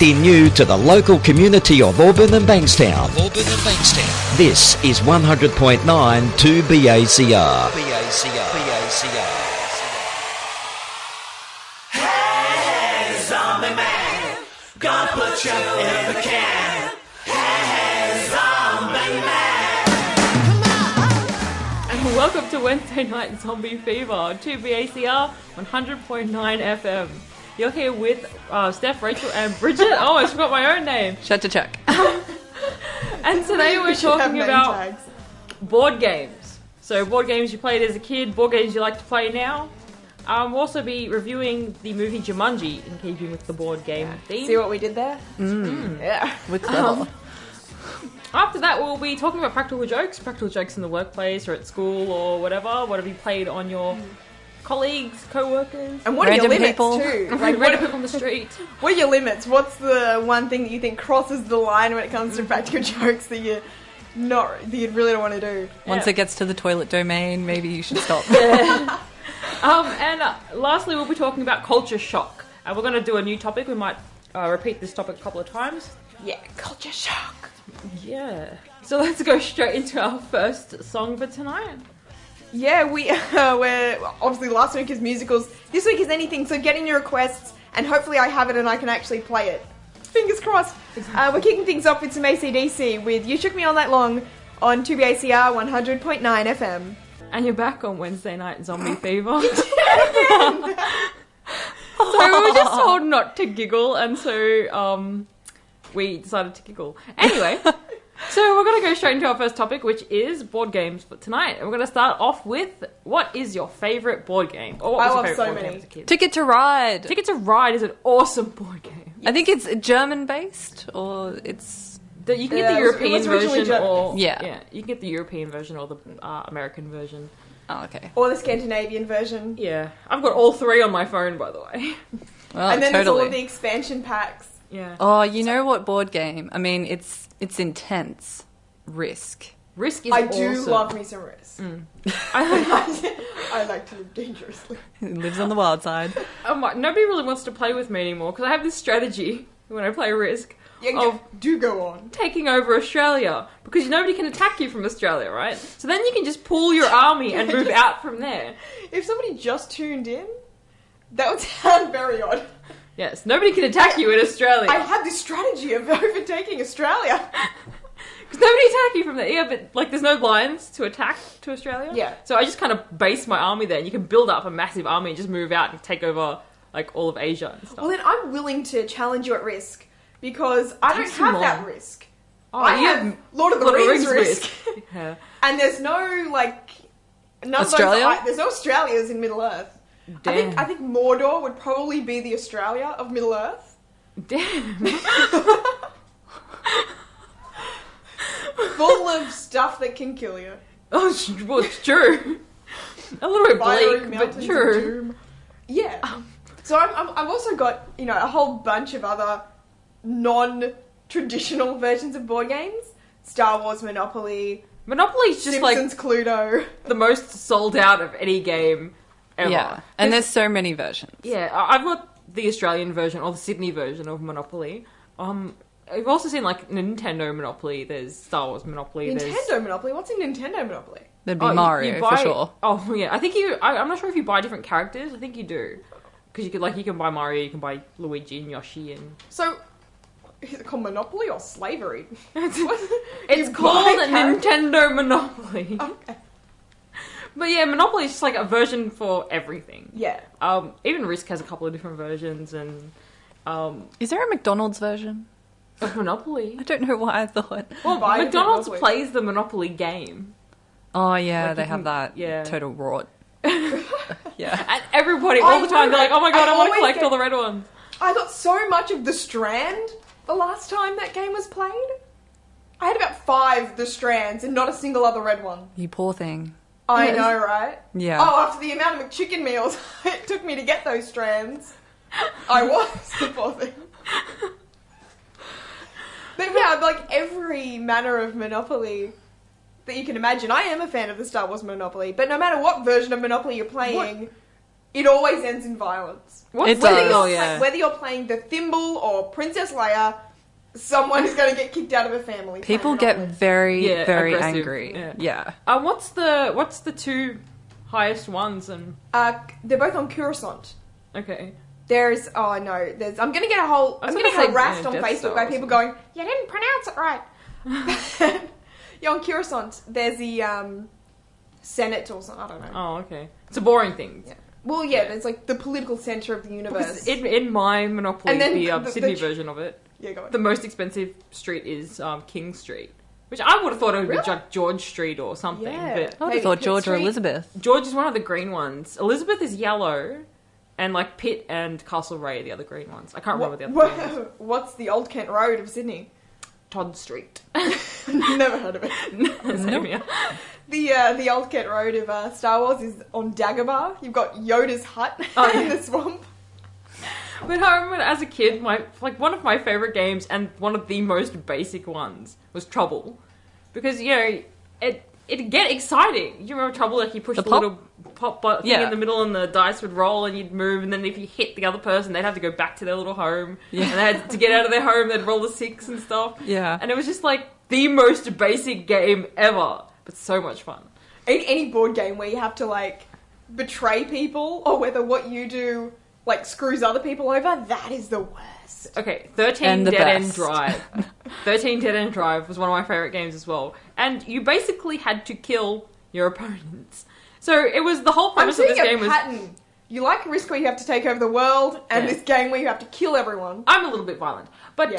connecting you to the local community of Auburn and Bankstown. This is 100.9 2BACR. Hey, zombie man, gonna put you in the can. Hey, zombie man. And welcome to Wednesday Night Zombie Fever on 2BACR 100.9 FM. You're here with Steph, Rachel, and Bridget. Oh, I forgot my own name. Shut to check. And today we're talking about board games. So board games you played as a kid, board games you like to play now. We'll also be reviewing the movie Jumanji in keeping with the board game theme. See what we did there? Yeah. With clever. After that, we'll be talking about practical jokes in the workplace or at school or whatever. What have you played on your colleagues, co-workers? And what are your Random limits people. too? Like, random people on the street. What are your limits? What's the one thing that you think crosses the line when it comes to practical jokes that you really don't want to do? Once it gets to the toilet domain, maybe you should stop. And lastly, we'll be talking about culture shock. We're going to do a new topic. We might repeat this topic a couple of times. Yeah, culture shock. Yeah. So let's go straight into our first song for tonight. Yeah, we're obviously last week is musicals. This week is anything. So get in your requests, and hopefully I have it and I can actually play it. Fingers crossed. We're kicking things off with some AC/DC with "You Shook Me All Night Long" on 2BACR 100.9 FM. And you're back on Wednesday Night Zombie Fever. So we were just told not to giggle, and so we decided to giggle. Anyway, so we're going to go straight into our first topic, which is board games for tonight. And we're going to start off with, what is your favourite board game? Or what was your favourite board game as a kid? Ticket to Ride. Ticket to Ride is an awesome board game. I think it's German-based, or it's... You can get the European version, or... Yeah. You can get the European version or the American version. Oh, okay. Or the Scandinavian version. Yeah. I've got all three on my phone, by the way. Well, And then totally. there's all of the expansion packs. Yeah. Oh, you know what board game? I mean, it's intense. Risk. Risk is I awesome. do love me some risk. I like to live dangerously. It lives on the wild side. Nobody really wants to play with me anymore, because I have this strategy when I play Risk of Do go on. taking over Australia, because nobody can attack you from Australia, right? So then you can just pull your army and move out from there. If somebody just tuned in, that would sound very odd. Yes, nobody can attack you in Australia. I had this strategy of overtaking Australia. Because nobody attack you from there. Yeah, but like there's no lines to attack to Australia. Yeah. So I just kind of base my army there, and you can build up a massive army and just move out and take over like all of Asia and stuff. Well, then I'm willing to challenge you at Risk, because I don't Takes too have that long. Risk. Oh, I you have Lord of the Rings Risk. Yeah. And there's no, like... None Australia? Of those, there's no Australias in Middle-earth. Damn. I think Mordor would probably be the Australia of Middle-earth. Damn. Full of stuff that can kill you. Oh, well, it's true. A little bit Fiery bleak, but mountains of true. doom. Yeah. So I've also got, a whole bunch of other non-traditional versions of board games. Star Wars Monopoly, Monopoly's just Simpsons like Cluedo. the most sold out of any game ever. Yeah. And there's so many versions. Yeah, I've got the Australian version or the Sydney version of Monopoly. I've also seen like Nintendo Monopoly. There's Star Wars Monopoly. Nintendo Monopoly? What's in Nintendo Monopoly? There'd be Mario, you buy, for sure. Oh, yeah. I think I'm not sure if you buy different characters. I think you do. Because you can buy Mario, you can buy Luigi and Yoshi and... So, is it called Monopoly or slavery? It's called a Nintendo Monopoly. Okay. But yeah, Monopoly is just like a version for everything. Yeah. Even Risk has a couple of different versions and... Is there a McDonald's version? Of Monopoly? I don't know why I thought. Well, Buy McDonald's Monopoly. plays the Monopoly game. Oh, yeah, Like they you have can- that yeah. total rot. Yeah. And everybody, all the time, they're like, oh my god, I want to collect all the red ones. I got so much of The Strand the last time that game was played. I had about 5 The Strands and not a single other red one. You poor thing. I Yes. know, right? Yeah. Oh, after the amount of McChicken meals it took me to get those strands, I was the poor thing. But yeah, like every manner of Monopoly that you can imagine. I am a fan of the Star Wars Monopoly, but no matter what version of Monopoly you're playing, it always ends in violence. What? It Whether does. you're, Oh, yeah. whether you're playing the Thimble or Princess Leia, someone is going to get kicked out of a family. People playing get it. very, Yeah, very aggressive. angry. Yeah. What's the two highest ones? And They're both on Coruscant. okay, There's I'm gonna get I'm gonna say, get harassed yeah, on Death Facebook Star by or people something. going, "You didn't pronounce it right." Yeah, on Coruscant, there's the Senate or something. I don't know. oh okay, it's a boring thing. Yeah. Well, yeah, there's like the political center of the universe. Because in my Monopoly, And then the Sydney the- version of it, Yeah, go on. the most expensive street is King Street, which I would have thought it would Really? be like George Street or something. Yeah. But I would Maybe have thought Pitt George or Street. Elizabeth. George is one of the green ones. Elizabeth is yellow, and like Pitt and Castlereagh are the other green ones. I can't remember the other green ones. What's the Old Kent Road of Sydney? Todd Street. Never heard of it. Same here. The Old Kent Road of Star Wars is on Dagobah. You've got Yoda's hut Oh, in yeah. the swamp. But I remember as a kid, one of my favorite games and one of the most basic ones was Trouble, because it'd get exciting. You remember Trouble? Like you push The the pop? little pop thing Yeah. in the middle, and the dice would roll, and you'd move, and then if you hit the other person, they'd have to go back to their little home, Yeah. and they had to get out of their home. They'd roll a 6 and stuff. Yeah. And it was just like the most basic game ever, but so much fun. Any board game where you have to like betray people, or whether what you do like screws other people over, that is the worst. Okay, 13 And the Dead End best. Drive. 13 Dead End Drive was one of my favourite games as well. And you basically had to kill your opponents. So it was the whole I'm premise of seeing this a game was... pattern. You like Risk where you have to take over the world, and Yeah. this game where you have to kill everyone. I'm a little bit violent. But,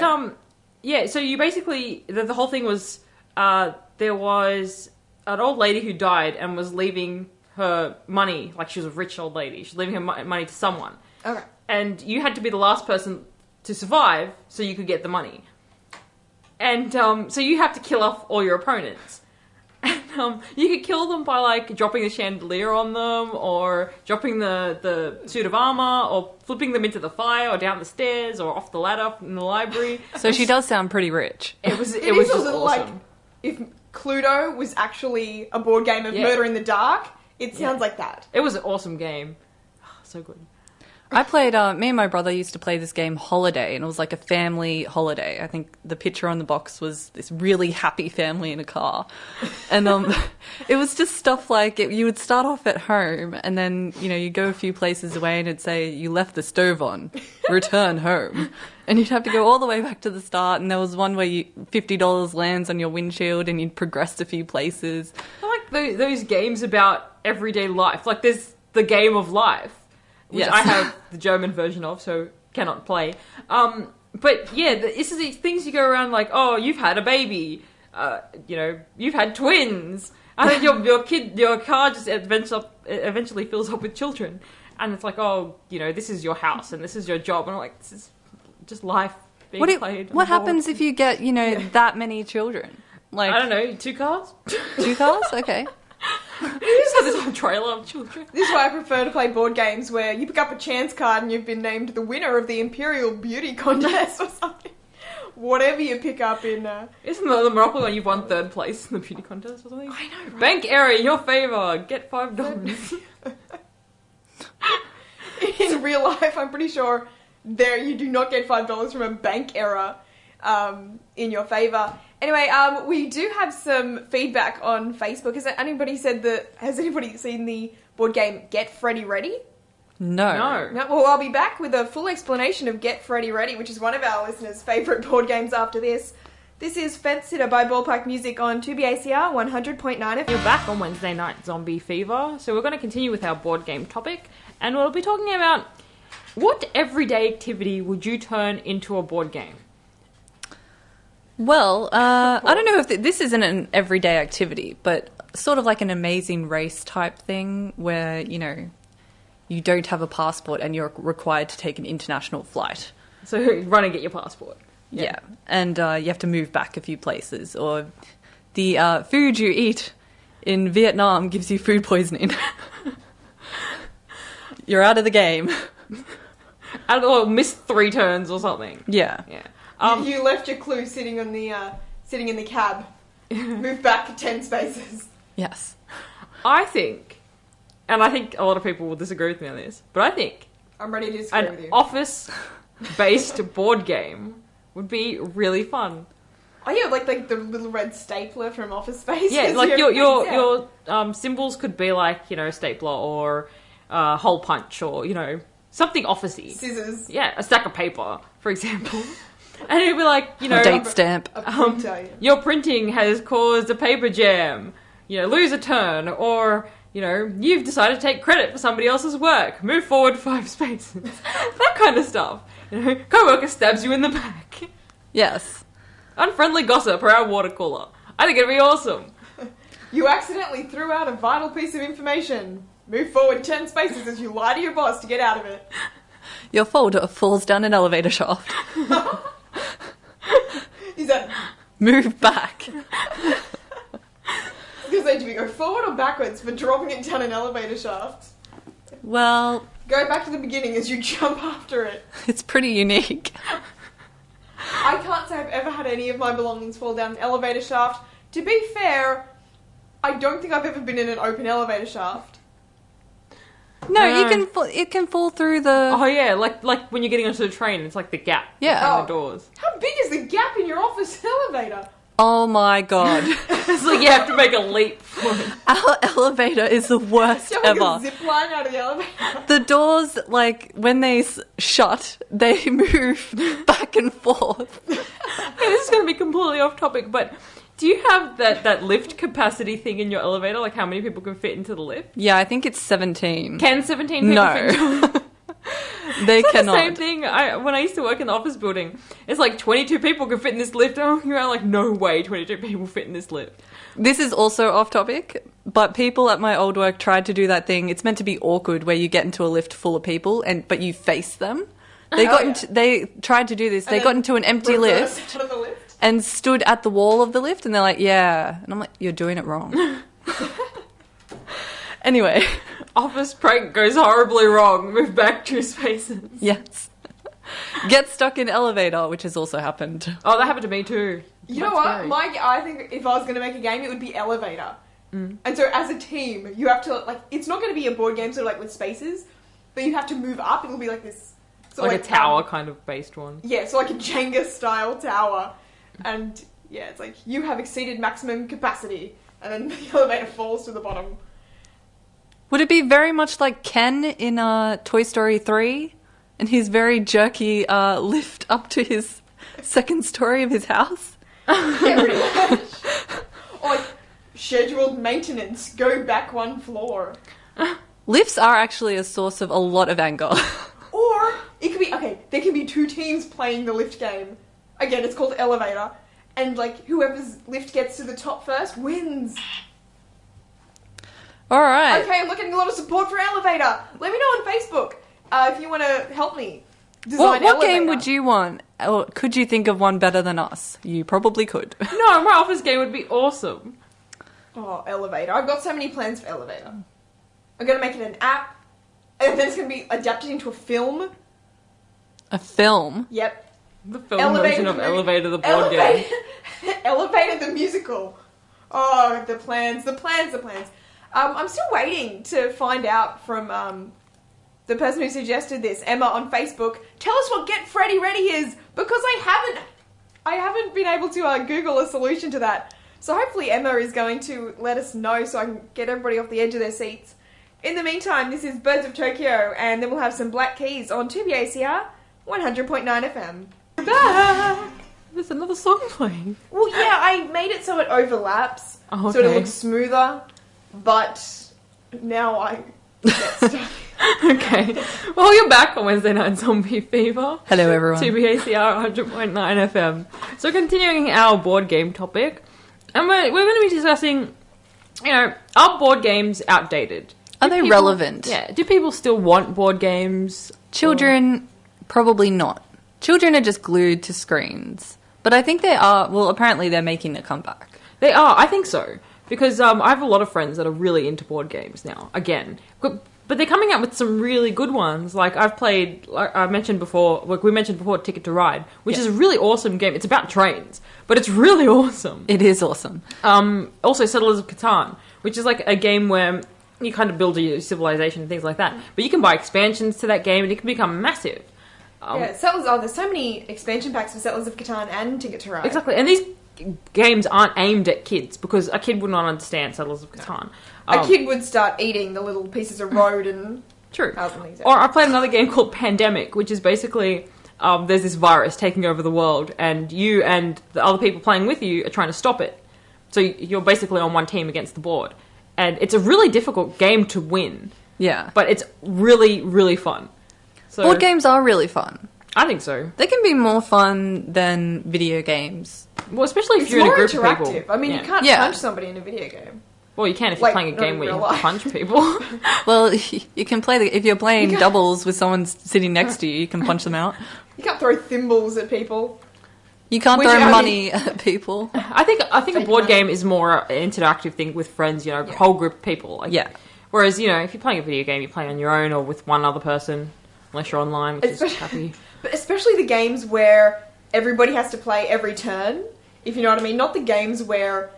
Yeah. so you basically... The whole thing was... there was an old lady who died and was leaving her money, like she was a rich old lady. She was leaving her money to someone. Okay. And you had to be the last person to survive so you could get the money. And so you have to kill off all your opponents. And you could kill them by like dropping the chandelier on them, or dropping the suit of armor, or flipping them into the fire, or down the stairs, or off the ladder in the library. So she does sound pretty rich. It was It was is a just little awesome. like if Cluedo was actually a board game of Yeah. murder in the dark. It Yeah. sounds like that. It was an awesome game. So good. I played, me and my brother used to play this game Holiday, and it was like a family holiday. I think the picture on the box was this really happy family in a car. And it was just stuff like, you would start off at home, and then, you go a few places away, and it'd say, you left the stove on, return home. And you'd have to go all the way back to the start, and there was one where $50 lands on your windshield, and you'd progressed a few places. I like those games about everyday life. Like there's the game of life, which Yes. I have the German version of, so cannot play. But yeah, this is these things you go around like, oh, you've had a baby, you've had twins, and then your car just eventually fills up with children, and it's like, oh, this is your house and this is your job, and I'm like, this is just life being played. What happens if you get, that many children? Like, I don't know, 2 cars? 2 cars? Okay. You just have this whole trailer of children. This is why I prefer to play board games where you pick up a chance card and you've been named the winner of the Imperial Beauty Contest or something. Whatever you pick up in... Isn't the Monopoly one you've won 3rd place in the beauty contest or something? I know, right? Bank error in your favour. Get $5. In real life, I'm pretty sure you do not get $5 from a bank error in your favour. Anyway, we do have some feedback on Facebook. Has anybody seen the board game Get Freddie Ready? No. No, well, I'll be back with a full explanation of Get Freddie Ready, which is one of our listeners' favourite board games after this. This is Fence Sitter by Ballpark Music on 2BACR 100.9 FM. You're back on Wednesday Night Zombie Fever. So we're going to continue with our board game topic. And we'll be talking about what everyday activity would you turn into a board game? Well, I don't know if this isn't an everyday activity, but sort of like an Amazing Race type thing where, you don't have a passport and you're required to take an international flight. So run and get your passport. Yeah. And you have to move back a few places. Or the food you eat in Vietnam gives you food poisoning. You're out of the game. Or miss 3 turns or something. Yeah. Yeah. You left your clue sitting in the cab. Move back 10 spaces. Yes. I think and I think a lot of people will disagree with me on this, but I think I'm ready to disagree with an you. office-based board game would be really fun. Oh yeah, like the little red stapler from Office Space. Yeah, like your symbols could be like, you know, a stapler or hole punch or, you know, something officey. Scissors. Yeah, a stack of paper, for example. And it'd be like, you know, A date stamp. A printer. your printing has caused a paper jam. You know, lose a turn. Or, you know, you've decided to take credit for somebody else's work. Move forward 5 spaces. That kind of stuff. You know, co-worker stabs you in the back. Yes. Unfriendly gossip around water cooler. I think it'd be awesome. You accidentally threw out a vital piece of information. Move forward 10 spaces as you lie to your boss to get out of it. Your folder falls down an elevator shaft. Is that... Move back. Because do we go forward or backwards for dropping it down an elevator shaft? Well, Go back to the beginning as you jump after it. it's pretty unique. I can't say I've ever had any of my belongings fall down an elevator shaft. To be fair, I don't think I've ever been in an open elevator shaft. No, No. it can fall through the... Oh yeah, like when you're getting onto the train, it's like the gap Yeah. in the doors. How big is the gap in your office elevator? Oh my god. It's like you have to make a leap for it. Our elevator is the worst Do you have like ever. a zip line out of the elevator? The doors, like, when they shut, they move back and forth. Okay, this is going to be completely off topic, but do you have that lift capacity thing in your elevator? Like how many people can fit into the lift? Yeah, I think it's 17. Can 17 people fit into No. They It's cannot. the same thing. When I used to work in the office building, it's like 22 people can fit in this lift. I'm looking around like, no way 22 people fit in this lift. This is also off topic, but people at my old work tried to do that thing. It's meant to be awkward where you get into a lift full of people but you face them. They tried to do this. They got into an empty Reverse lift out of the lift. and stood at the wall of the lift, and they're like, yeah. And I'm like, you're doing it wrong. Anyway, Office prank goes horribly wrong. Move back 2 spaces. yes. Get stuck in elevator, which has also happened. Oh, that happened to me too. You know That's what? scary. I think if I was going to make a game, it would be elevator. And so as a team, you have to, like, it's not going to be a board game, sort of like with spaces, but you have to move up. It'll be like this. So Like a tower kind of based one. Yeah, so like a Jenga-style tower. And, yeah, it's like, you have exceeded maximum capacity. And then the elevator falls to the bottom. Would it be very much like Ken in Toy Story 3? And his very jerky lift up to his second story of his house? Yeah, pretty much. Or like, scheduled maintenance, go back 1 floor. Lifts are actually a source of a lot of anger. Or, it could be, okay, there can be 2 teams playing the lift game. Again, it's called elevator. And, like, whoever's lift gets to the top first wins. All right. Okay, I'm not getting a lot of support for elevator. Let me know on Facebook if you want to help me design What elevator. game would you want? Or could you think of one better than us? You probably could. No, my office game would be awesome. Oh, elevator. I've got so many plans for elevator. I'm going to make it an app. And then it's going to be adapted into a film. A film? Yep. The film Elevator version of the movie. Elevator the board game. Elevator the musical. Oh, the plans. I'm still waiting to find out from the person who suggested this, Emma on Facebook. Tell us what Get Freddie Ready is, because I haven't been able to Google a solution to that. So hopefully Emma is going to let us know so I can get everybody off the edge of their seats. In the meantime, this is Birds of Tokyo, and then we'll have some Black Keys on 2BACR 100.9 FM. Back. There's another song playing. Well, yeah, I made it so it overlaps, Oh, so it okay. looks smoother, but now I get stuck. Okay. Well, you're back on Wednesday Night Zombie Fever. Hello, everyone. 2BACR 100.9 FM. So continuing our board game topic, and we're going to be discussing, you know, are board games outdated? Are Do they people- relevant? Yeah. Do people still want board games? Children, probably not. Children are just glued to screens. But I think they are, well, apparently they're making a comeback. They are, I think so. Because I have a lot of friends that are really into board games now, again. But they're coming out with some really good ones. Like, I've played, like I mentioned before, like we mentioned before, Ticket to Ride, which is a really awesome game. It's about trains, but it's really awesome. It is awesome. Also, Settlers of Catan, which is like a game where you kind of build your civilization and things like that. But you can buy expansions to that game and it can become massive. Settlers. There's so many expansion packs for Settlers of Catan and Ticket to Ride. Exactly, and these games aren't aimed at kids because a kid would not understand Settlers of Catan. A kid would start eating the little pieces of road and True. houses and things. Or I played another game called Pandemic, which is basically there's this virus taking over the world, and you and the other people playing with you are trying to stop it. So you're basically on one team against the board, and it's a really difficult game to win. Yeah. But it's really, really fun. So, Board games are really fun. I think so. They can be more fun than video games. Well, especially if It's you're in a more group interactive. of people. I mean, Yeah. you can't Yeah. punch somebody in a video game. Well, you can if you're Like, playing a not game in where you real have to life. punch people. Well, you can play if you're playing doubles with someone sitting next to you, you can punch them out. You can't throw thimbles at people. You can't Which, throw I mean- money at people. I think a Fake board money. game is more an interactive thing with friends, you know, a whole group of people. Like, Yeah. Whereas, you know, if you're playing a video game, you play on your own or with one other person, unless you're online, which is happy. But especially the games where everybody has to play every turn, if you know what I mean. Not the games where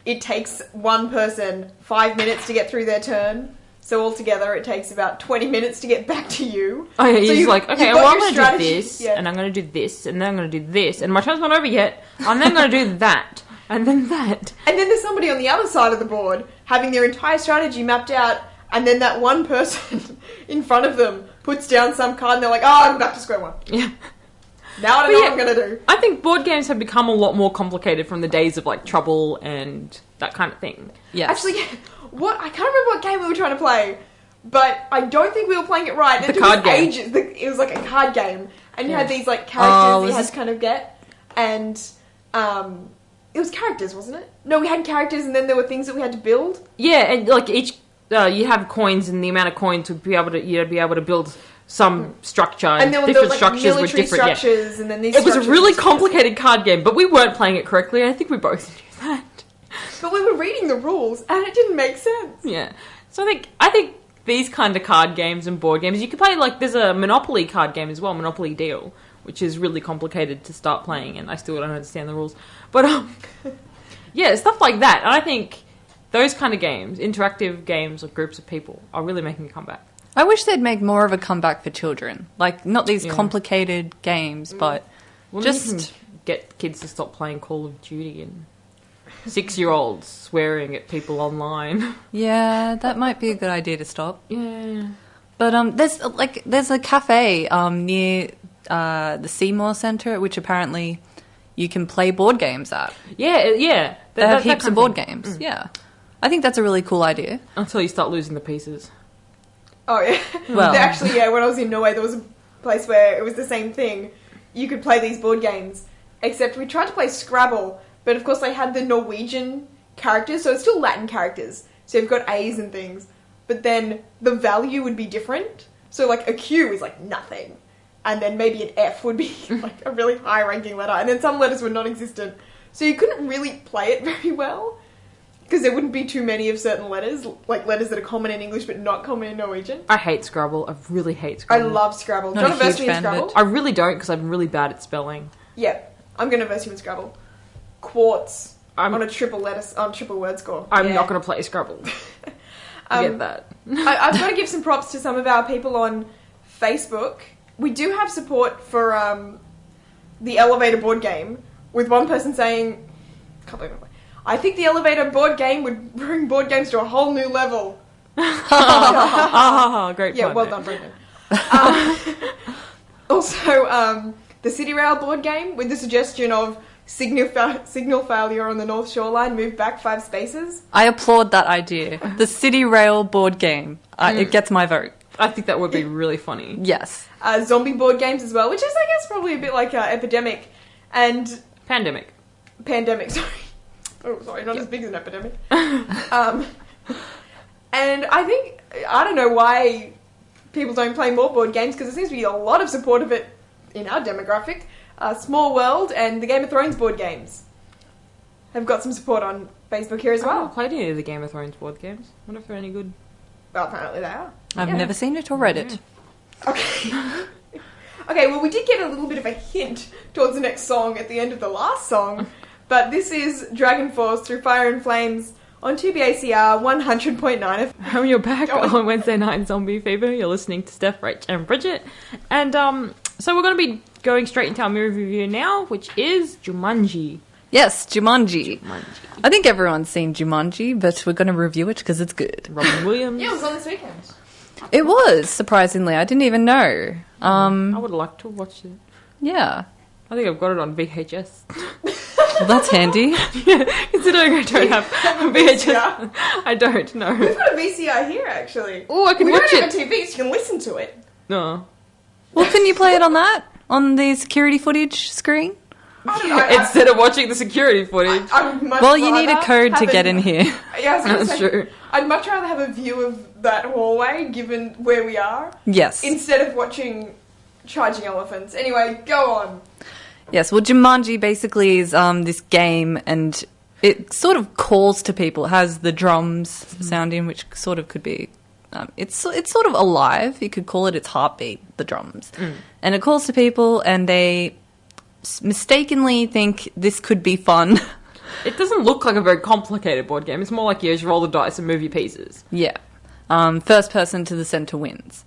it takes one person 5 minutes to get through their turn. So altogether, it takes about 20 minutes to get back to you. Oh, yeah, So he's you- like, you've okay, got well, I'm your going to do strategy, this, yeah. and I'm going to do this, and then I'm going to do this, and my turn's not over yet, and then I'm going to do that, and then that. And then there's somebody on the other side of the board having their entire strategy mapped out, and then that one person in front of them puts down some card, and they're like, oh, I'm back to square one. Yeah. Now I don't But know yeah, what I'm going to do. I think board games have become a lot more complicated from the days of, like, Trouble and that kind of thing. Yes. Actually, I can't remember what game we were trying to play, but I don't think we were playing it right. The It took card us game. ages. It was like a card game, and you Yeah. had these like Oh, characters that you was had this- to kind of get, and it was characters, wasn't it? No, we had characters, and then there were things that we had to build. Yeah, and, like, each... you have coins, and the amount of coins to be able to, you'd be able to build some structure, And there were different like structures with military different... Yeah. structures, and then these. It was a structures really and structures. complicated card game, but we weren't playing it correctly, and I think we both knew that. But we were reading the rules, and it didn't make sense. Yeah. So I think these kind of card games and board games, you can play, like, there's a Monopoly card game as well, Monopoly Deal, which is really complicated to start playing, and I still don't understand the rules. But, yeah, stuff like that. And I think those kind of games, interactive games with groups of people, are really making a comeback. I wish they'd make more of a comeback for children. Like, not these Yeah. complicated games, but Well, just... you can get kids to stop playing Call of Duty and 6-year-olds swearing at people online. Yeah, that might be a good idea to stop. Yeah. But there's a cafe near the Seymour Centre, which apparently you can play board games at. Yeah. They have that heaps kind of board thing. games. Yeah, I think that's a really cool idea. Until you start losing the pieces. Oh yeah. Well- Actually, yeah. When I was in Norway, there was a place where it was the same thing. You could play these board games, except we tried to play Scrabble, but of course they had the Norwegian characters, so it's still Latin characters. So you've got A's and things, but then the value would be different. So like a Q is like nothing, and then maybe an F would be like a really high-ranking letter, and then some letters were non-existent. So you couldn't really play it very well. Because there wouldn't be too many of certain letters, like letters that are common in English but not common in Norwegian. I hate Scrabble. I really hate I Scrabble. love Scrabble. Not Do you want to a verse huge me in fan of Scrabble? it. I really don't because I'm really bad at spelling. Yeah, I'm going to verse you in Scrabble. Quartz I'm- on a triple word score. I'm Yeah. not going to play Scrabble. Forget that. I've got to give some props to some of our people on Facebook. We do have support for the elevator board game, with one person saying, can't believe it. I think the elevator board game would bring board games to a whole new level. Ah, great Yeah, fun, well mate. done, Brendan. Also, the City Rail board game with the suggestion of signal failure on the North Shoreline, move back 5 spaces. I applaud that idea. The City Rail board game. It gets my vote. I think that would be really funny. Yes. Zombie board games as well, which is, I guess, probably a bit like Epidemic and Pandemic. Pandemic, sorry. Oh, sorry, not as big as an epidemic. And I think, I don't know why people don't play more board games, because there seems to be a lot of support of it in our demographic. Small World and the Game of Thrones board games have got some support on Facebook here as I haven't well. played any of the Game of Thrones board games. I wonder if they're any good. Well, apparently they are. I've Yeah. never seen it or read it. Okay. Okay, well, we did get a little bit of a hint towards the next song at the end of the last song, but this is Dragon Force Through Fire and Flames on 2BACR 100.9. And you're back on Wednesday Night Zombie Fever. You're listening to Steph, Rach, and Bridget. And so we're going to be going straight into our movie review now, which is Jumanji. Yes, Jumanji. I think everyone's seen Jumanji, but we're going to review it because it's good. Robin Williams. Yeah, it was on this weekend. It was, surprisingly. I didn't even know. I would like to watch it. Yeah. I think I've got it on VHS. Well, that's handy. Considering I don't have VHS. I don't know. We've got a VCR here, actually. Oh, I can we watch don't it. have a TV, so you can listen to it. No. Well, can you play it on that? On the security footage screen? Instead of watching the security footage. I would much Well, you need a rather code to have get in here. Yeah, I was gonna That's say, true. I'd much rather have a view of that hallway, given where we are, Yes. instead of watching Charging Elephants. Anyway, go on. Yes, well, Jumanji basically is this game, and it sort of calls to people. It has the drums sounding, which sort of could be... it's sort of alive. You could call it its heartbeat, the drums. And it calls to people, and they mistakenly think this could be fun. It doesn't look like a very complicated board game. It's more like you just roll the dice and move your pieces. Yeah. First person to the center wins.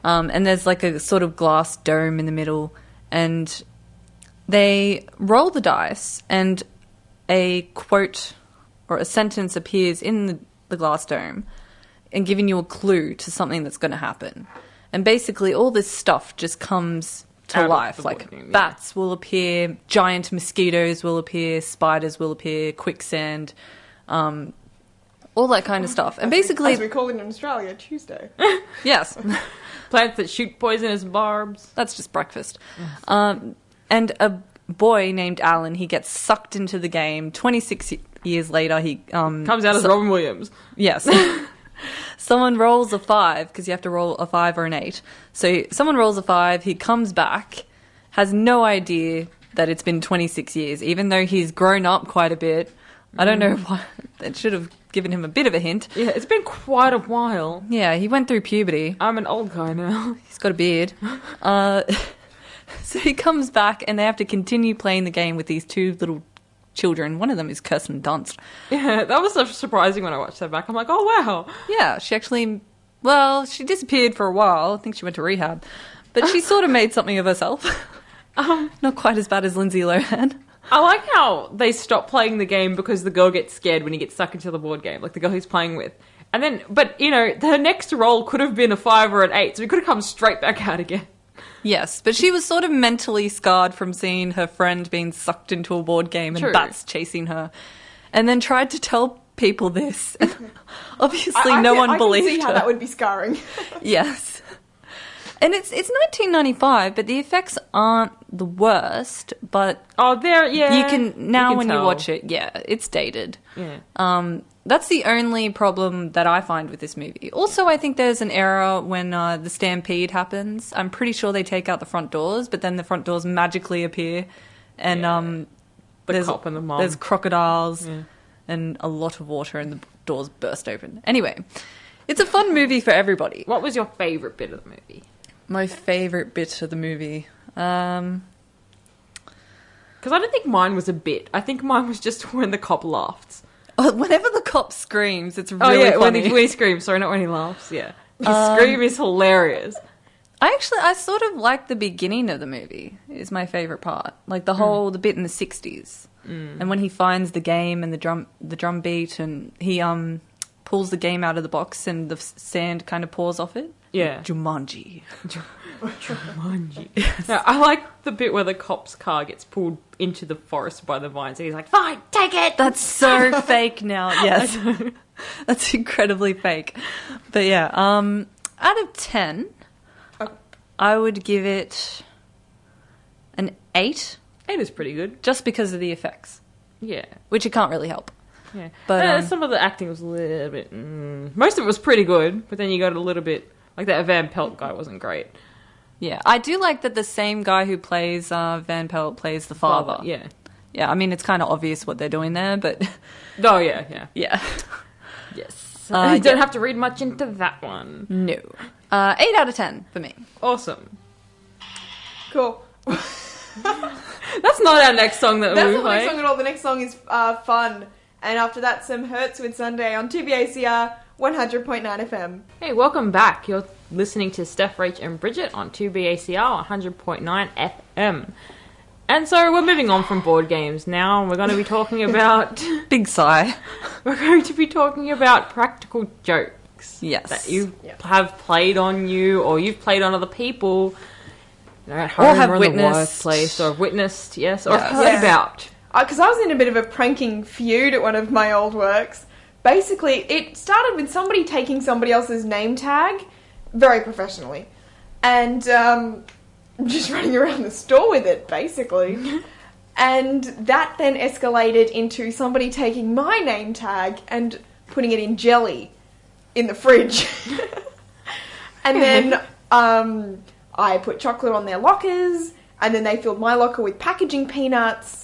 And there's like a sort of glass dome in the middle, and they roll the dice, and a quote or a sentence appears in the glass dome and giving you a clue to something that's going to happen. And basically all this stuff just comes to Out of life. the Like board game, yeah. bats will appear, giant mosquitoes will appear, spiders will appear, quicksand, all that kind of stuff. And basically... As we call it in Australia, Tuesday. Yes. Plants that shoot poisonous barbs. That's just breakfast. And a boy named Alan, he gets sucked into the game. 26 years later, he... Comes out as Robin Williams. Yes. Someone rolls a 5, because you have to roll a 5 or an 8. So someone rolls a 5, he comes back, has no idea that it's been 26 years, even though he's grown up quite a bit. I don't know why. It should have given him a bit of a hint. Yeah, it's been quite a while. Yeah, he went through puberty. I'm an old guy now. He's got a beard. So he comes back, and they have to continue playing the game with these two little children. One of them is Kirsten Dunst. Yeah, that was so surprising when I watched that back. I'm like, oh, wow. Yeah, she actually... Well, she disappeared for a while. I think she went to rehab. But she sort of made something of herself. Not quite as bad as Lindsay Lohan. I like how they stop playing the game because the girl gets scared when he gets stuck into the board game, like the girl he's playing with. And then, but, you know, her next roll could have been a 5 or an 8, so he could have come straight back out again. Yes, but she was sort of mentally scarred from seeing her friend being sucked into a board game and True. bats chasing her. And then tried to tell people this. Obviously, I one believed I can see how her. that would be scarring. Yes. And it's 1995, but the effects aren't the worst, but Oh, there, yeah. you can now when you tell. watch it, yeah, it's dated. Yeah. That's the only problem that I find with this movie. Also, I think there's an error when the stampede happens. I'm pretty sure they take out the front doors, but then the front doors magically appear, and there's cop and the mom. there's crocodiles and a lot of water, and the doors burst open. Anyway, it's a fun movie for everybody. What was your favourite bit of the movie? My favourite bit of the movie. Because I don't think mine was a bit. I think mine was just when the cop laughed. Whenever the cop screams, it's really funny. when he screams. Sorry, not when he laughs. Yeah, his scream is hilarious. I sort of like the beginning of the movie is my favourite part. Like the bit in the 60s. And when he finds the game and the drum beat, and he pulls the game out of the box and the sand kind of pours off it. Yeah. Jumanji. Jumanji. Now, I like the bit where the cop's car gets pulled into the forest by the vines, and he's like, "Fine, take it." That's so fake now. Yes. That's incredibly fake. But yeah, out of 10, I would give it an 8. 8 is pretty good. Just because of the effects, Yeah. which you can't really help. Yeah. But, Some of the acting was a little bit... Most of it was pretty good, but then you got a little bit... Like that Van Pelt guy wasn't great. Yeah, I do like that the same guy who plays Van Pelt plays the father. Yeah. Yeah, I mean, it's kind of obvious what they're doing there, but... Oh, yeah. yeah. Yes. Yeah. You don't have to read much into that one. No. 8 out of 10 for me. Awesome. Cool. That's not our next song that That's we not the next play. song at all. The next song is Fun. And after that, some Hertz with Sunday on 2BACR 100.9 FM. Hey, welcome back. You're listening to Steph, Rach and Bridget on 2BACR 100.9 FM. And so we're moving on from board games now. We're going to be talking about... Big sigh. We're going to be talking about practical jokes. Yes. That you have played on you, or you've played on other people. You know, at home Or have in witnessed. the workplace, or witnessed, yes, or Yes. heard about. Because I was in a bit of a pranking feud at one of my old works. Basically, it started with somebody taking somebody else's name tag, very professionally, and just running around the store with it, basically. And that then escalated into somebody taking my name tag and putting it in jelly in the fridge. And then I put chocolate on their lockers, and then they filled my locker with packaging peanuts,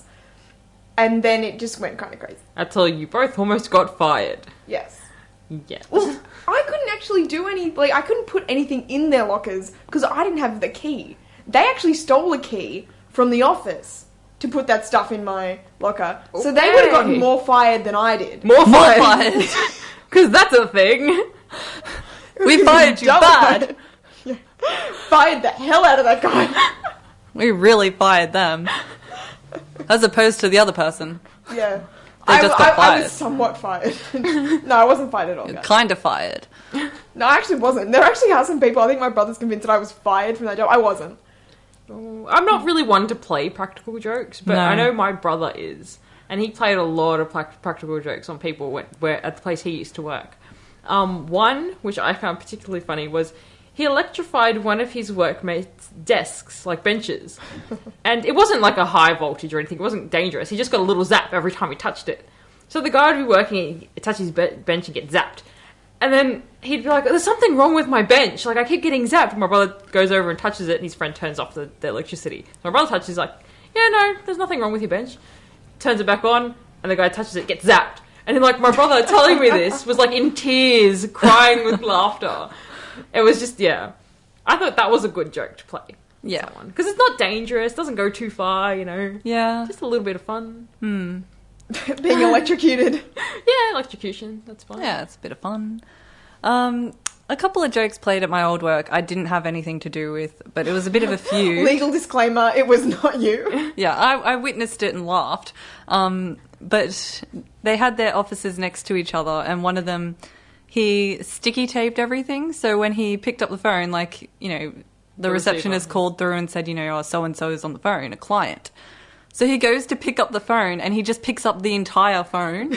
and then it just went kind of crazy. Until you both almost got fired. Yes. Yes. Well, I couldn't actually do I couldn't put anything in their lockers because I didn't have the key. They actually stole a key from the office to put that stuff in my locker. So they would have gotten more fired than I did. More fired. Because that's a thing. We fired you Double bad. fired. Yeah. Fired the hell out of that guy. We really fired them. As opposed to the other person. Yeah. They just got I fired. was somewhat fired. No, I wasn't fired at all. Guys. Kind of fired. No, I actually wasn't. There actually are some people, I think my brother's convinced that I was fired from that job. I wasn't. I'm not really one to play practical jokes, but No. I know my brother is. And he played a lot of practical jokes on people where at the place he used to work. One, which I found particularly funny, was he electrified one of his workmates' desks, like benches. And it wasn't like a high voltage or anything. It wasn't dangerous. He just got a little zap every time he touched it. So the guy would be working, he'd touch his bench and get zapped. And then he'd be like, there's something wrong with my bench. Like, I keep getting zapped. And my brother goes over and touches it, and his friend turns off the electricity. So my brother touches it, he's like, yeah, no, there's nothing wrong with your bench. Turns it back on, and the guy touches it, gets zapped. And then, like, my brother telling me this was, like, in tears, crying with laughter. It was just, yeah. I thought that was a good joke to play. Yeah. Because it's not dangerous, doesn't go too far, you know. Yeah. Just a little bit of fun. Being electrocuted. Yeah, electrocution, that's fine. Yeah, it's a bit of fun. A couple of jokes played at my old work I didn't have anything to do with, but it was a bit of a feud. Legal disclaimer, it was not you. Yeah, I witnessed it and laughed. But they had their offices next to each other, and one of them, he sticky taped everything. So when he picked up the phone, like, you know, the receptionist called through and said, you know, oh, so-and-so's on the phone, a client. So he goes to pick up the phone, and he just picks up the entire phone.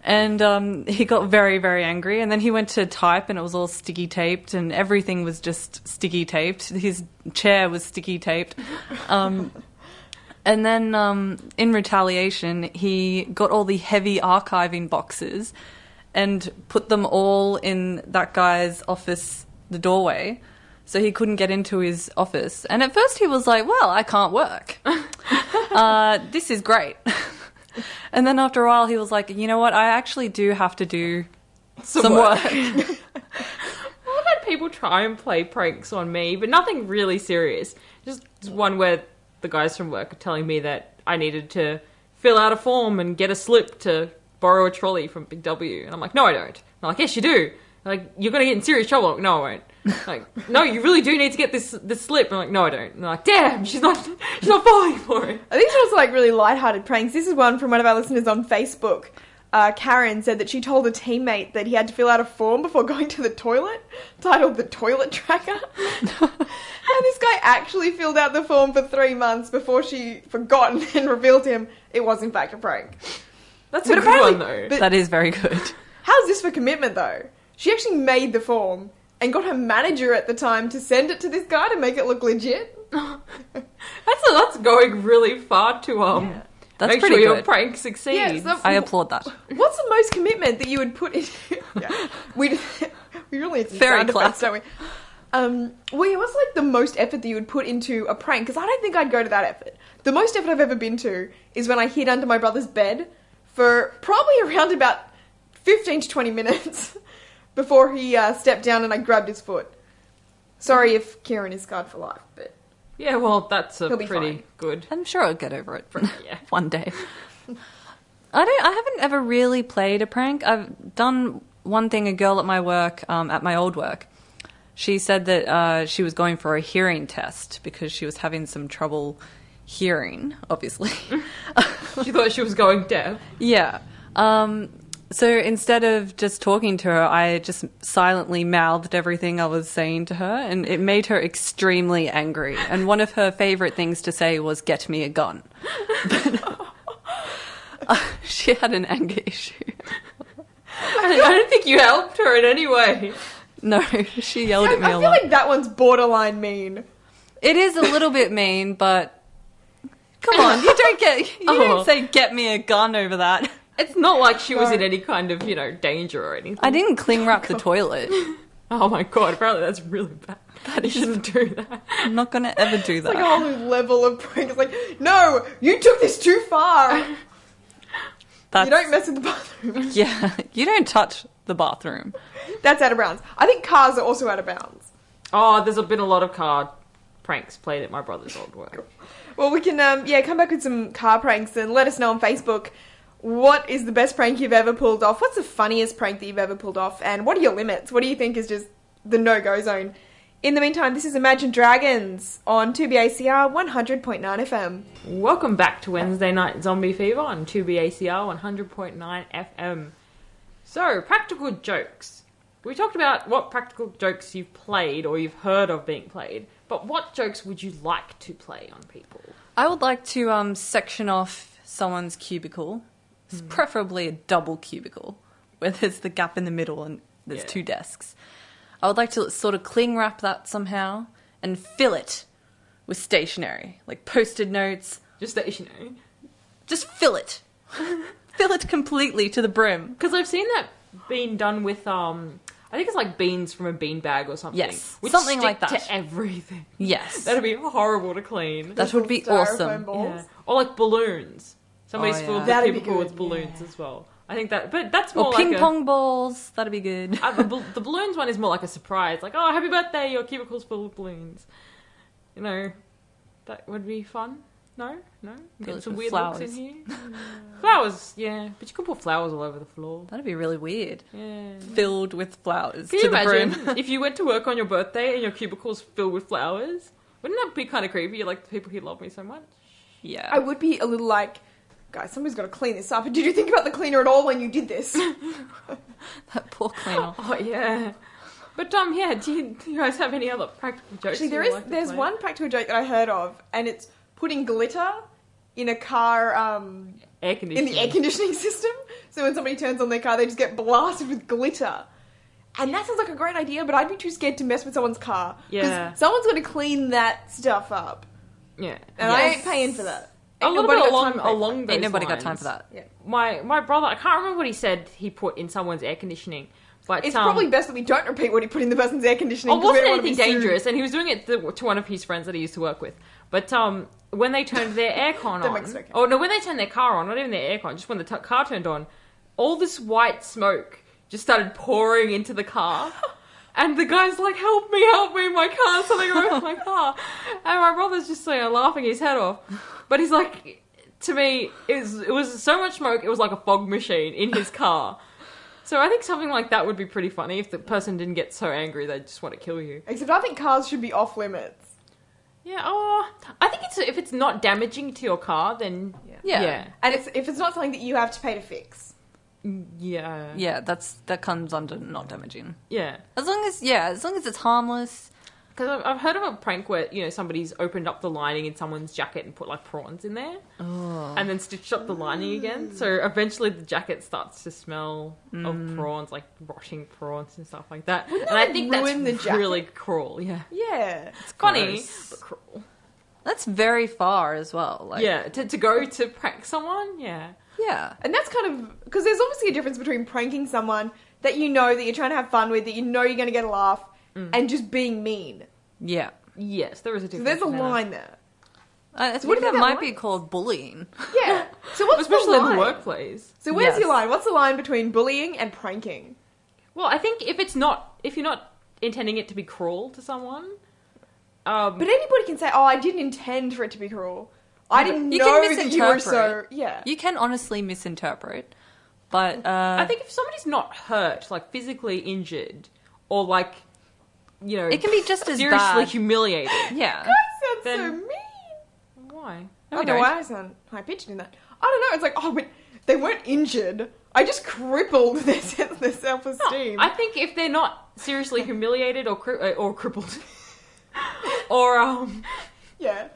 And he got very, very angry. And then he went to type, and it was all sticky taped, and everything was just sticky taped. His chair was sticky taped. And then in retaliation, he got all the heavy archiving boxes and put them all in that guy's office, the doorway. So he couldn't get into his office. And at first he was like, well, I can't work. This is great. And then after a while he was like, you know what? I actually do have to do some work. I've had people try and play pranks on me, but nothing really serious. Just one where the guys from work are telling me that I needed to fill out a form and get a slip to borrow a trolley from Big W. And I'm like, no, I don't. I'm like, yes, you do. Like, you're going to get in serious trouble. I'm like, no, I won't. Like, no, you really do need to get this slip. I'm like, no, I don't. And they're like, damn, she's not falling for it. I think these are also like really lighthearted pranks. This is one from one of our listeners on Facebook. Karen said that she told a teammate that he had to fill out a form before going to the toilet, titled the toilet tracker. And this guy actually filled out the form for 3 months before she forgot and then revealed to him it was in fact a prank. That's a good one, though. But That is very good. how's this for commitment, though? She actually made the form and got her manager at the time to send it to this guy to make it look legit. That's going really far to That's make pretty sure your good. prank succeeds. Yeah, so- I applaud that. What's the most commitment that you would put into... Yeah. We really need some Very sound effects, classic. don't we? Well, what's like the most effort that you would put into a prank? Because I don't think I'd go to that effort. The most effort I've ever been to is when I hid under my brother's bed for probably around about 15 to 20 minutes before he stepped down and I grabbed his foot. Sorry if Kieran is scarred for life, but... Yeah, well, that's a He'll be pretty fine. good. I'm sure I'll get over it Yeah. one day. I haven't ever really played a prank. I've done one thing. A girl at my work, at my old work, she said that she was going for a hearing test because she was having some trouble hearing, obviously. She thought she was going deaf. Yeah. So instead of just talking to her, I just silently mouthed everything I was saying to her, and it made her extremely angry. And one of her favourite things to say was, "Get me a gun." But, she had an anger issue. I don't think you helped her in any way. No, she yelled at me I a feel lot. like that one's borderline mean. It is a little bit mean, but come on, you don't say "get me a gun" over that. It's not like she was in any kind of, danger or anything. I didn't cling wrap the toilet. Oh my god, apparently that's really bad. You shouldn't do that. I'm not going to ever do that. Like a whole new level of prank. It's like, no, you took this too far. You don't mess with the bathroom. Yeah, you don't touch the bathroom. That's out of bounds. I think cars are also out of bounds. Oh, there's been a lot of car pranks played at my brother's old work. Well, we can, come back with some car pranks and let us know on Facebook. What is the best prank you've ever pulled off? What's the funniest prank that you've ever pulled off? And what are your limits? What do you think is just the no-go zone? In the meantime, this is Imagine Dragons on 2BACR 100.9 FM. Welcome back to Wednesday Night Zombie Fever on 2BACR 100.9 FM. So, practical jokes. We talked about what practical jokes you've played or you've heard of being played, but what jokes would you like to play on people? I would like to section off someone's cubicle. Preferably a double cubicle, where there's the gap in the middle and there's two desks. I would like to sort of cling wrap that somehow and fill it with stationery, like Post-it notes. Just stationary. Just fill it. Fill it completely to the brim. Because I've seen that being done with, I think it's like beans from a bean bag or something. Yes, which something stick like that. to everything. Yes. That'd be horrible to clean. That would be Styrofoam awesome. balls. Yeah. Or like balloons. Somebody's Oh, filled yeah. the That'd be cubicle with good, balloons as well. I think that, but that's more Or like ping pong balls. That'd be good. the balloons one is more like a surprise. Like, oh, happy birthday, your cubicle's full of balloons. That would be fun. No? Get Those some with weird flowers. looks in here. Flowers, yeah. But you could put flowers all over the floor. That'd be really weird. Yeah. Filled with flowers Can to you the imagine brim. if you went to work on your birthday and your cubicle's filled with flowers? Wouldn't that be kind of creepy? You're like the people who love me so much. Yeah. I would be a little like, guys, somebody's got to clean this up. And did you think about the cleaner at all when you did this? That poor cleaner. Oh yeah. But yeah, do you guys have any other practical jokes? Actually, you would like to there's play? one practical joke that I heard of, and it's putting glitter in a car, Air in conditioning. the air conditioning system. So when somebody turns on their car, they just get blasted with glitter. And that sounds like a great idea, but I'd be too scared to mess with someone's car. Yeah. Because someone's going to clean that stuff up. Yeah. And I ain't paying for that. A Ain't little nobody bit got time to pay for along those Ain't nobody got lines. time for that. Yeah. My brother, I can't remember what he said he put in someone's air conditioning, but It's probably best that we don't repeat what he put in the person's air conditioning. it 'cause we wasn't don't wanna anything be sued. dangerous, and he was doing it to one of his friends that he used to work with. But when they turned their aircon That on, makes it okay. oh no, when they turned their car on, not even their aircon, just when the car turned on, all this white smoke just started pouring into the car. And the guy's like, help me, my car, something wrong with my car. And my brother's just laughing his head off. But he's like, to me, it was so much smoke, it was like a fog machine in his car. So I think something like that would be pretty funny if the person didn't get so angry they just want to kill you. Except I think cars should be off limits. Yeah, I think if it's not damaging to your car, then Yeah. And if it's not something that you have to pay to fix. Yeah. Yeah, that comes under not damaging. Yeah. As long as it's harmless. Because I've heard of a prank where, somebody's opened up the lining in someone's jacket and put, prawns in there. Oh. And then stitched up the lining again. So eventually the jacket starts to smell of prawns, like rotting prawns and stuff like that. Wouldn't and that I think ruin that's the really jacket? cruel, yeah. Yeah. It's funny, Gross. but cruel. That's very far as well. Like, Yeah, to go to prank someone, yeah. Yeah. And that's kind of... Because there's obviously a difference between pranking someone that you know that you're trying to have fun with, that you know you're going to get a laugh, and just being mean. Yeah. Yes, there is a So difference. there's a in that. line there. I What think do you that think might that be line- called bullying. Yeah. So what's Especially the in line? the workplace. So where's Yes. your line? What's the line between bullying and pranking? Well, I think if you're not intending it to be cruel to someone, But anybody can say, oh, I didn't intend for it to be cruel. I didn't You know can that you were misinterpret. so... Yeah. You can honestly misinterpret, but I think if somebody's not hurt, like physically injured, or like, you know, it can be just as seriously bad. humiliated. Yeah. That sounds so Then- mean. Why? I don't know why I sound high-pitched in that. I don't know. It's like, oh, but they weren't injured. I just crippled their self-esteem. I think if they're not seriously humiliated or crippled, or Yeah.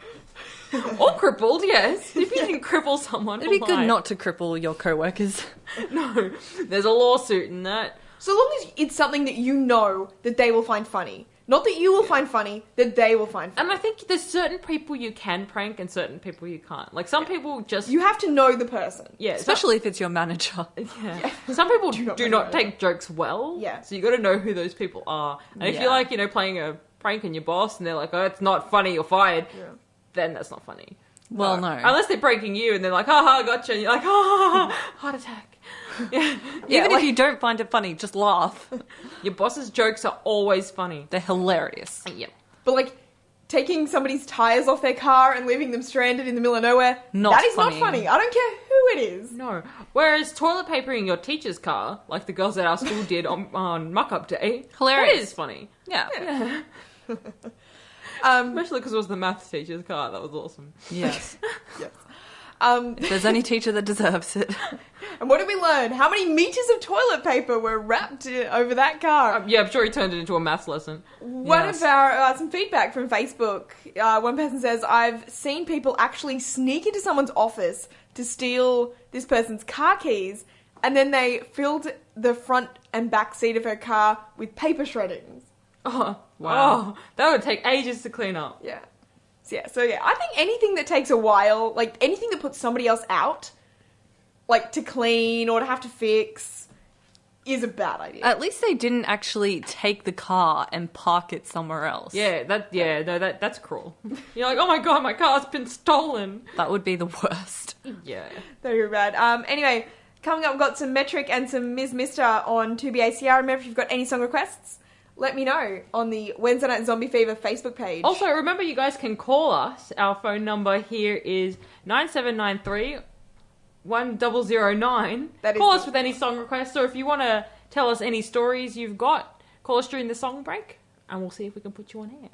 or crippled, yes. If you didn't cripple someone, It'd be well, good fine. not to cripple your co-workers. No, there's a lawsuit in that. So long as it's something that you know that they will find funny. Not that you will find funny, that they will find funny. And I think there's certain people you can prank and certain people you can't. Like some people just You have to know the person. yeah, Especially if it's your manager. yeah. Some people do not know. take jokes well. Yeah. So you got to know who those people are. And if Yeah. you're like, you know, playing a prank on your boss and they're like, oh, it's not funny, you're fired. Yeah. Then that's not funny. Well, no. Unless they're pranking you and they're like, ha ha, gotcha. And you're like, ha ha ha, heart attack. Yeah. Even like, if you don't find it funny, just laugh. your boss's jokes are always funny. They're hilarious. Yep. But like, taking somebody's tyres off their car and leaving them stranded in the middle of nowhere, Not that is funny. not funny. I don't care who it is. No. Whereas toilet papering your teacher's car, like the girls at our school did on muck-up day, Hilarious. that is funny. Yeah. Especially because it was the maths teacher's car. That was awesome. Yes. Yes. If there's any teacher that deserves it. And what did we learn? How many meters of toilet paper were wrapped over that car? Yeah, I'm sure he turned it into a maths lesson. One Yes. of our some feedback from Facebook. One person says, "I've seen people actually sneak into someone's office to steal this person's car keys, and then they filled the front and back seat of her car with paper shreddings." Oh, Wow. Oh, that would take ages to clean up. Yeah. So yeah, I think anything that takes a while, like anything that puts somebody else out, like to clean or to have to fix, is a bad idea. At least they didn't actually take the car and park it somewhere else. That's cruel. You're like, oh my god, my car's been stolen. That would be the worst. Yeah. Very bad. Anyway, coming up, we've got some Metric and some Ms. Mister on 2BACR. Remember, if you've got any song requests, let me know on the Wednesday Night Zombie Fever Facebook page. Also, remember you guys can call us. Our phone number here is 9793 1009. That is Call the- us with any song requests, or if you want to tell us any stories you've got, call us during the song break, and we'll see if we can put you on air.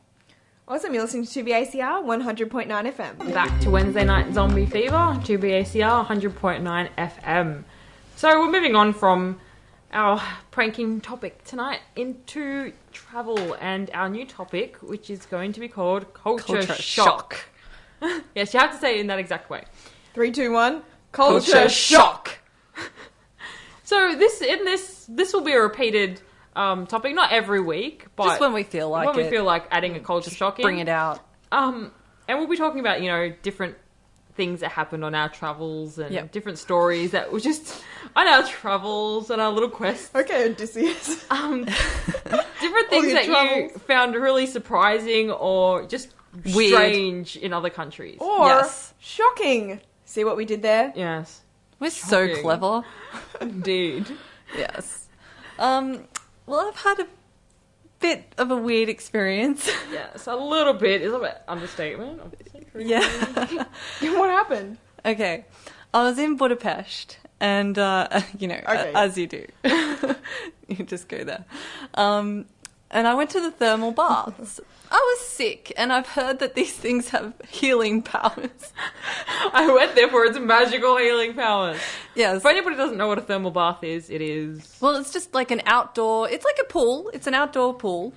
Awesome, you're listening to 2BACR 100.9 FM. Back to Wednesday Night Zombie Fever, 2BACR 100.9 FM. So we're moving on from our pranking topic tonight into travel and our new topic, which is going to be called Culture Shock. Yes, you have to say it in that exact way. 3, 2, 1. Culture Shock. So this will be a repeated topic, not every week, but Just when we feel like when we it. feel like adding a culture shock in. Bring it out. And we'll be talking about, different things that happened on our travels and Yep. different stories that were just on our travels and our little quests. Okay, Odysseus. Different All things your that travels. you found really surprising or just Weird. strange in other countries. Or Yes. shocking. See what we did there? Yes, We're so Shocking. clever. indeed. Yes. Well, I've had a bit of a weird experience. Yes, a little bit. Is an understatement. Yeah. What happened? Okay. I was in Budapest and, Okay. as you do. You just go there. And I went to the thermal baths. I was sick, and I've heard that these things have healing powers. I went there for its magical healing powers. Yes. For anybody who doesn't know what a thermal bath is, it is... Well, it's just like an outdoor... It's like a pool. It's an outdoor pool.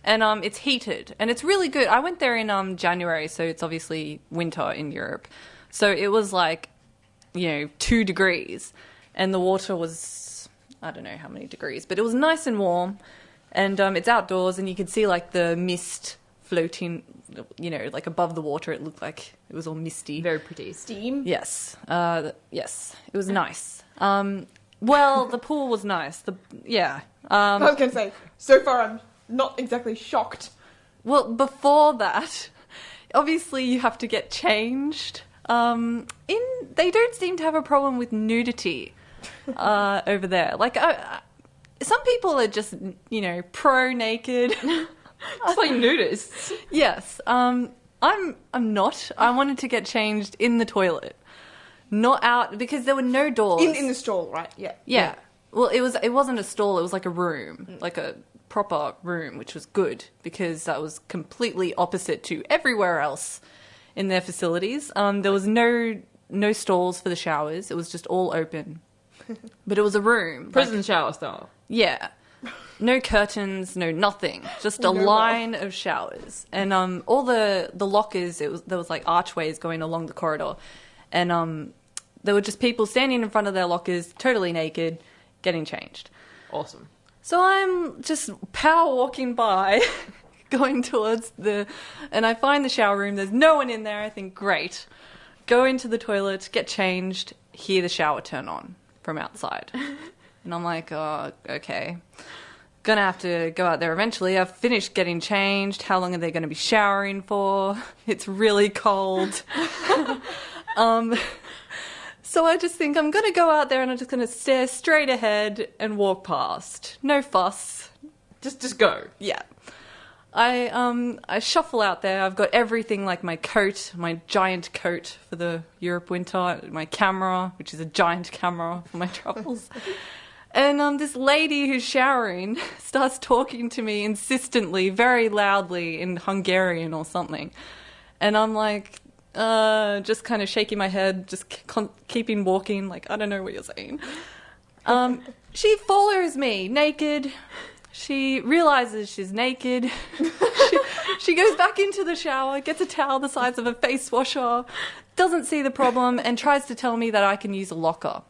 And it's heated. And it's really good. I went there in January, so it's obviously winter in Europe. So it was like, 2 degrees. And the water was... I don't know how many degrees. But it was nice and warm. And it's outdoors, and you could see like the mist floating, like above the water. It looked like it was all misty. Very pretty. Steam. Yes. Yes. It was nice. Well, the pool was nice. I was going to say, so far I'm not exactly shocked. Well, before that, obviously you have to get changed. They don't seem to have a problem with nudity over there. Like, some people are just, pro naked. It's like nudists. Yes. I'm not. I wanted to get changed in the toilet, not out, because there were no doors. In the stall, right? Yeah. Yeah. Well, it wasn't a stall. It was like a room, like a proper room, which was good because that was completely opposite to everywhere else in their facilities. There was no stalls for the showers. It was just all open, but it was a room, Prison shower style. Yeah. No curtains, no nothing. Just a line of showers. And all the lockers, there was like archways going along the corridor. And there were just people standing in front of their lockers, totally naked, getting changed. Awesome. So I'm just power walking by, going towards and I find the shower room. There's no one in there. I think, great. Go into the toilet, get changed, hear the shower turn on from outside. And I'm like, oh, okay. Gonna have to go out there eventually. I've finished getting changed. How long are they going to be showering for? It's really cold. So I just think I'm going to go out there and I'm just going to stare straight ahead and walk past. No fuss. Just go. Yeah. I shuffle out there. I've got everything, like my coat, my giant coat for the Europe winter, my camera, which is a giant camera for my travels. And this lady who's showering starts talking to me insistently, very loudly in Hungarian or something. And I'm like, just kind of shaking my head, just keeping walking, like, I don't know what you're saying. She follows me, naked. She realizes she's naked. She goes back into the shower, gets a towel the size of a face washer, doesn't see the problem, and tries to tell me that I can use a locker.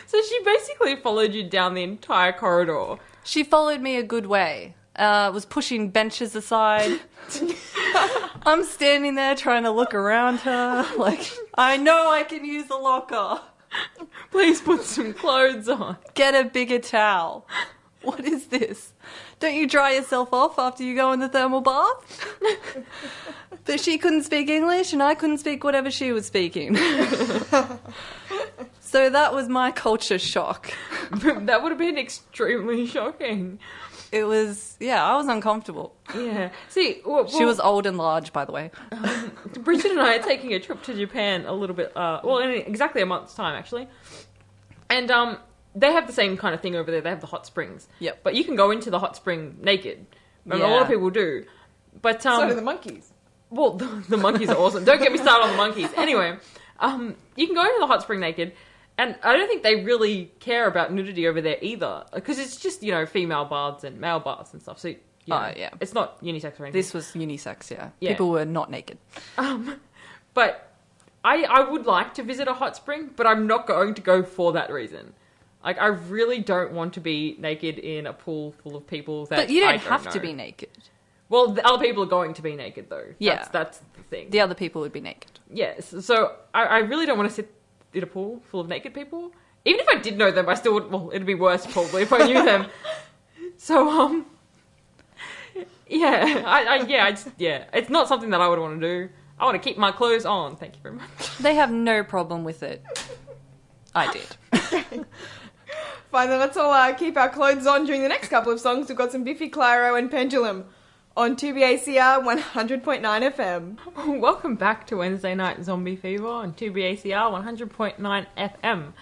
So she basically followed you down the entire corridor. She followed me a good way. Was pushing benches aside. I'm standing there trying to look around her. Like, I know I can use a locker. Please put some clothes on. Get a bigger towel. What is this? Don't you dry yourself off after you go in the thermal bath? But she couldn't speak English and I couldn't speak whatever she was speaking. So that was my culture shock. That would have been extremely shocking. It was, yeah, I was uncomfortable. Yeah. See, she was old and large, by the way. Bridget and I are taking a trip to Japan a little bit, in exactly a month's time, actually. And they have the same kind of thing over there. They have the hot springs. Yep. But you can go into the hot spring naked. A lot of people do. But so do the monkeys. Well, the monkeys are awesome. Don't get me started on the monkeys. Anyway, you can go into the hot spring naked. And I don't think they really care about nudity over there either. Because it's just, female baths and male baths and stuff. So, yeah. It's not unisex or anything. This was unisex, yeah. People were not naked. But I would like to visit a hot spring, but I'm not going to go for that reason. Like, I really don't want to be naked in a pool full of people that But you don't have have to be naked. Well, the other people are going to be naked, though. Yeah. That's the thing. The other people would be naked. Yes. So I really don't want to sit in a pool full of naked people. Even if I did know them, I still would... Well, it'd be worse, probably, if I knew them. So, it's not something that I would want to do. I want to keep my clothes on. Thank you very much. They have no problem with it. I did. Fine, then let's all keep our clothes on during the next couple of songs. We've got some Biffy Clyro and Pendulum on 2BACR 100.9 FM. Welcome back to Wednesday Night Zombie Fever on 2BACR 100.9 FM.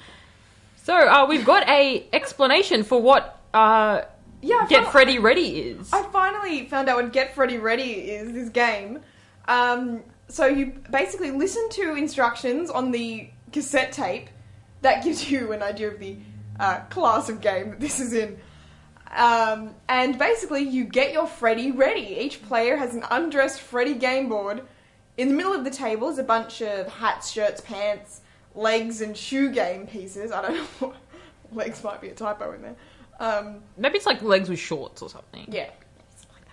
So, we've got a explanation for what Get Freddie Ready is. I finally found out what Get Freddie Ready is, this game. So you basically listen to instructions on the cassette tape. That gives you an idea of the class of game that this is in. And basically you get your Freddie ready. Each player has an undressed Freddie game board. In the middle of the table is a bunch of hats, shirts, pants, legs and shoe game pieces. I don't know what... Legs might be a typo in there. Maybe it's like legs with shorts or something. Yeah. Something like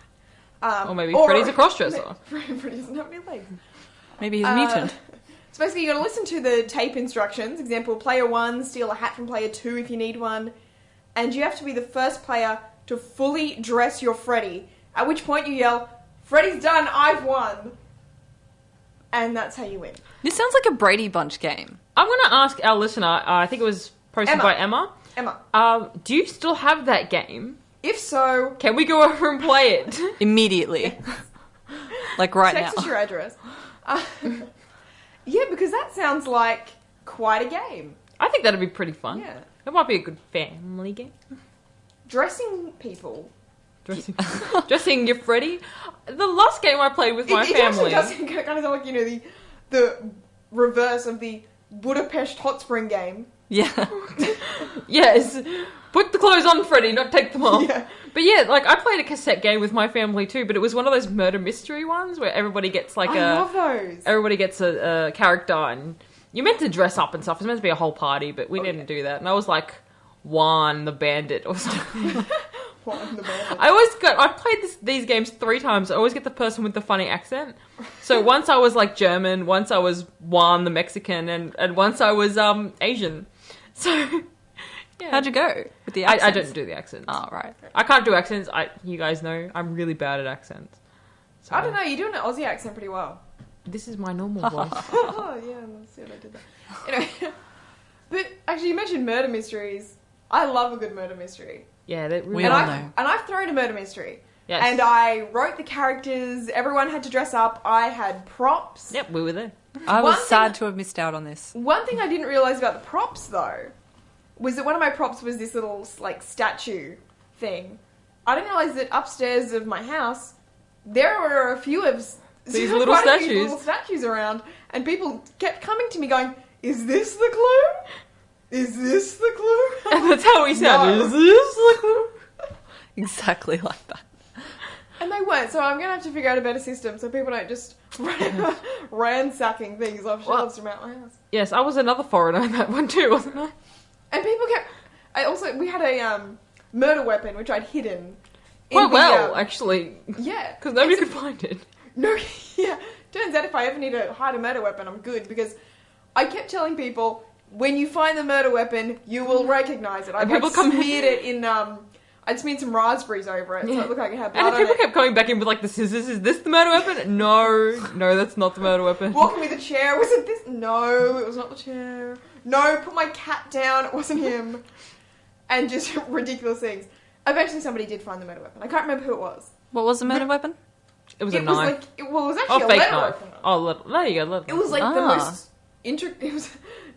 that. Or maybe Freddie's a crossdresser. Freddie doesn't have any legs. Maybe he's a mutant. So basically you got to listen to the tape instructions. Example, player 1, steal a hat from player 2 if you need one. And you have to be the first player to fully dress your Freddy. At which point you yell, "Freddy's done, I've won." And that's how you win. This sounds like a Brady Bunch game. I'm going to ask our listener, I think it was posted by Emma. Do you still have that game? If so... Can we go over and play it? Immediately. Like right Text now. us your address. Yeah, because that sounds like quite a game. I think that'd be pretty fun. Yeah. It might be a good family game. Dressing people. Dressing your Freddie. The last game I played with my It family. actually does kind of sound like, the reverse of the Budapest hot spring game. Yeah. Yes. Put the clothes on, Freddie, not take them off. Yeah. But yeah, like I played a cassette game with my family too, but it was one of those murder mystery ones where everybody gets like I love those. everybody gets a character and you're meant to dress up and stuff. It's meant to be a whole party, but we didn't do that. And I was like Juan the Bandit or something. I played these games 3 times. I always get the person with the funny accent. So once I was like German, once I was Juan the Mexican, and once I was Asian. So yeah. How'd you go with the I accents? don't do the accents. Oh, right. I can't do accents. You guys know I'm really bad at accents. So I don't know, you're doing an Aussie accent pretty well. This is my normal voice. Oh, yeah, let's see what I did there. Anyway, but actually, you mentioned murder mysteries. I love a good murder mystery. Yeah, that really. We And all I've, know. and I've thrown a murder mystery. Yes. And I wrote the characters, everyone had to dress up, I had props. Yep, we were there. I was One sad thing- to have missed out on this. One thing I didn't realise about the props, though, was that one of my props was this little, like, statue thing. I didn't realise that upstairs of my house, there were a few of These little quite a few statues. little statues around, and people kept coming to me going, "Is this the clue? Is this the clue?" And that's how we sound. No. Is this like Exactly like that. And they weren't, so I'm going to have to figure out a better system so people don't just ransacking things off shelves from out my house. Yes, I was another foreigner in that one too, wasn't I? And people kept... we had a murder weapon, which I'd hidden. Quite well, actually. Yeah. Because nobody could find it. No, yeah. Turns out if I ever need to hide a murder weapon, I'm good, because I kept telling people, when you find the murder weapon, you will recognise it. I'd people come- smeared it in... I'd smeared some raspberries over it, so it looked like it had blood And on people it. kept coming back in with like the scissors. Is this the murder weapon? No, that's not the murder weapon. Walking with a chair, was it this? No, it was not the chair. No, put my cat down, it wasn't him. And just ridiculous things. Eventually somebody did find the murder weapon. I can't remember who it was. What was the murder weapon? It was a It knife. was like, it was Oh, actually a fake letter knife. opener. Oh, there you go. It was like the most it was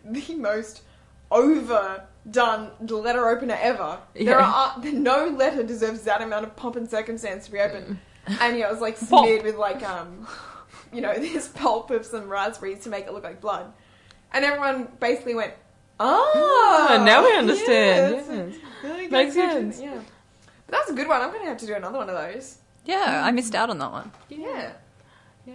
the most overdone letter opener ever. Yeah. No letter deserves that amount of pomp and circumstance to be opened. And yeah, it was like smeared with like this pulp of some raspberries to make it look like blood. And everyone basically went, "Oh, now we understand." yes. Yes. Really good Makes suggestion, sense. Yeah, but that's a good one. I'm going to have to do another one of those. Yeah, I missed out on that one. Yeah. Yeah.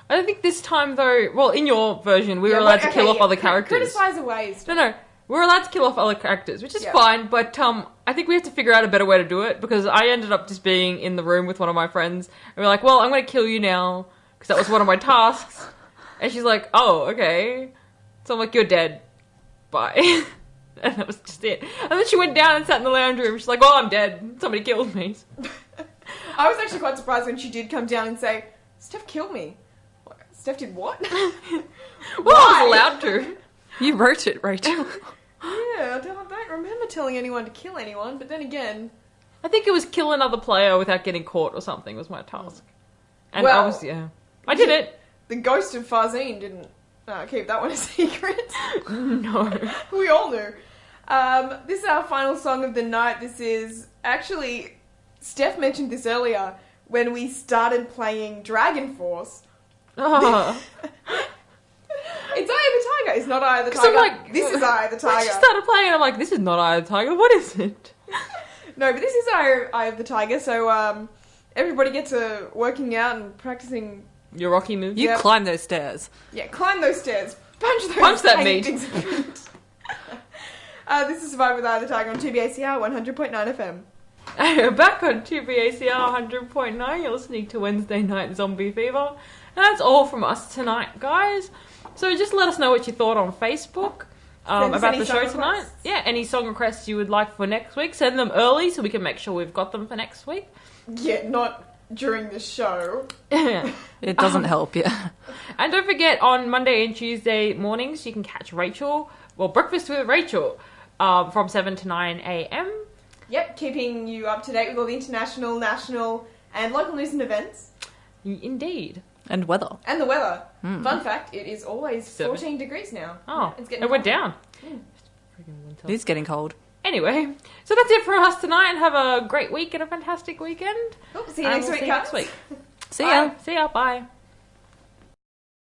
I don't think this time though. Well, in your version, we were Yeah, allowed but- to kill okay, off other yeah. characters. Criticize away. No, we're allowed to kill off other characters, which is Yeah. fine. But I think we have to figure out a better way to do it because I ended up just being in the room with one of my friends, and we're like, "Well, I'm going to kill you now because that was one of my tasks." And she's like, "Oh, okay." So I'm like, "You're dead. Bye." And that was just it. And then she went down and sat in the lounge room. She's like, "Well, I'm dead. Somebody killed me." I was actually quite surprised when she did come down and say, "Steph killed me." Steph did what? Well, I Why? was allowed to. You wrote it, Rachel. Yeah, I don't remember telling anyone to kill anyone, but then again... I think it was kill another player without getting caught or something was my task. And Well, I was, I did it. The ghost of Farzine didn't keep that one a secret. No. We all knew. This is our final song of the night. This is... Actually, Steph mentioned this earlier when we started playing Dragon Force. Oh. It's Eye of the Tiger. It's not Eye of the 'Cause I'm Tiger. like- This is Eye of the When Tiger. she started playing, I'm like, this is not Eye of the Tiger. What is it? No, but this is Eye of the Tiger, so everybody gets working out and practicing. Your Rocky moves. You Yep. climb those stairs. Yeah, climb those stairs. Punch that paintings of meat. This is Survive with Eye of the Tiger on 2BACR 100.9 FM. Back on 2BACR 100.9, you're listening to Wednesday Night Zombie Fever. And that's all from us tonight, guys. So just let us know what you thought on Facebook Send us about any the song show tonight. requests. Yeah, any song requests you would like for next week, send them early so we can make sure we've got them for next week. Yeah, not during the show. It doesn't help, yeah. And don't forget, on Monday and Tuesday mornings, you can catch Breakfast with Rachel, from 7 to 9 a.m. Yep, keeping you up to date with all the international, national, and local news and events. Indeed. And weather. And the weather. Fun fact, it is always 7. 14 degrees now. Oh, it's getting it went hot. down. Friggin' winter. It is getting cold. Anyway, so that's it for us tonight. Have a great week and a fantastic weekend. Oh, see you next We'll week, see you guys. next week. See ya. Bye. See ya. Bye.